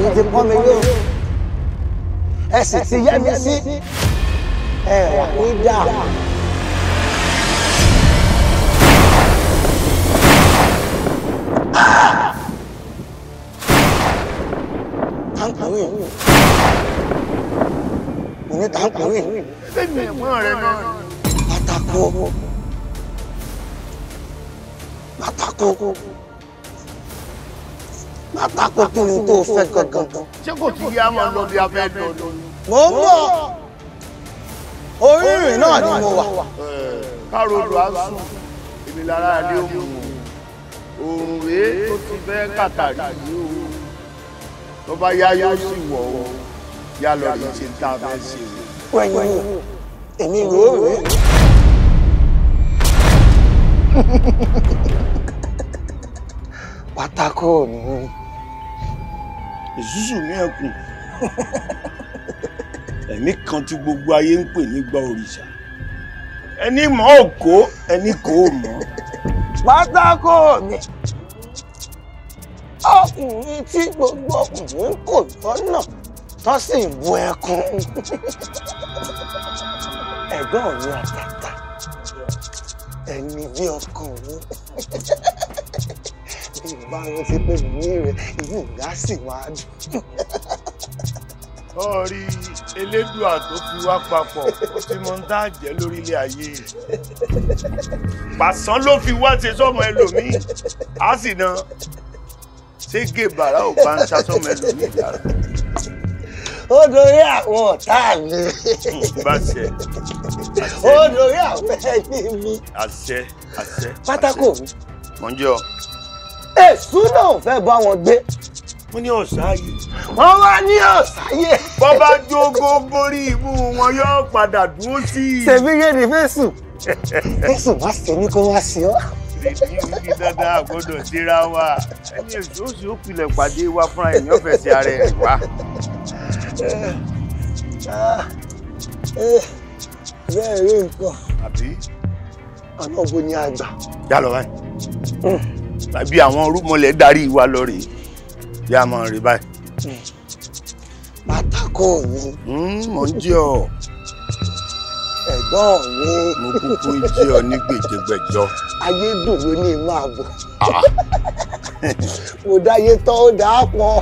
ẹ̀yin ti pọ́n mi lé ẹ sì ti yẹ́ mi sí ẹ wà ní dáa. Tankurin mo ní tankurin lẹ́nu ẹ̀wọ̀n rẹ̀ náà. Pátákó kí ni tó fẹ́ gangan. Ṣé kò tí yá máa lọ bí abẹ́ lọ lọ? Mo ń bọ̀ orí ìrìn náà ni mo wà. Károdò á sùn èmi lára ilé òun òòrùn rèé tó ti fẹ́ kàkàrí yìí o tó bá yá yóò sì wọ̀ ọ́ yá lọ rí ṣe tá a fẹ́ ṣe. Wẹ̀yìn èmi rò ó rèé. Pátákó mi. Ìṣúṣù mi ẹkùn ẹ̀mí kan tí gbogbo ayé ń pè ní gbọ́ òrìṣà ẹni mọ̀ ò kó ẹni kò mọ̀. Pátákó mi ọkùnrin tí gbogbo ọkùnrin kò lọ́nà tó sì ń bu ẹkún ẹ̀gbọ́n mi àtàtà ẹni bí ọkùnrin bí ìbá wọn ti pè mí rẹ inú ìgbà sì máa dùn. Ọ̀rí elédùà tó fi wá papọ̀ ó ti mọ ń tá jẹ́ lórílẹ̀ ayé. Pàṣán ló fi wá ṣe sọ́mọ ẹlòmíì, á sì na ṣége bàrà ò bá ń ṣá sọ́mọ ẹlòmíì lára. Ó dorí àwọn ọ̀tá mi. Bá ṣe. Ó dorí àwọn ẹbí mi. Àṣẹ, àṣẹ. Pátákó mi. Mọ̀ ń jọ. Èṣù náà fẹ́ bá wọn gbé. Wọ́n ní ọ̀sáyé. Wọ́n wá ní ọ̀sáyé. Bọ́ bá jógó borí ìmú wọn yóò padà dúró sí i. Ṣèbí yé ni Fésù. Fésù má ṣe ní kó wá sí ọ. Èmi wíkí dandan àgbọ́dọ̀ síra wa. Ẹni èso sì ó pilẹ̀ pàdé wa fúnra èèyàn fẹ́ sí ara ẹ̀ wá. Bẹ́ẹ̀ rí nǹkan. Àbí? Ọ̀nà wo ni a gbà? Já lọ báyìí. Tàbí àwọn rúmọlẹ̀ darí wa lọ rèé. Yá máa rí báyìí. Pátákó mi. Mo ń jẹ́ ọ. Ẹ̀gbọ́n mi. Mo kúkú ń jẹ́ ọ ní gbèjègbèjọ. Ayé dùn ló ní máa bọ̀. Mo dáyé tán ó dáa pọ̀.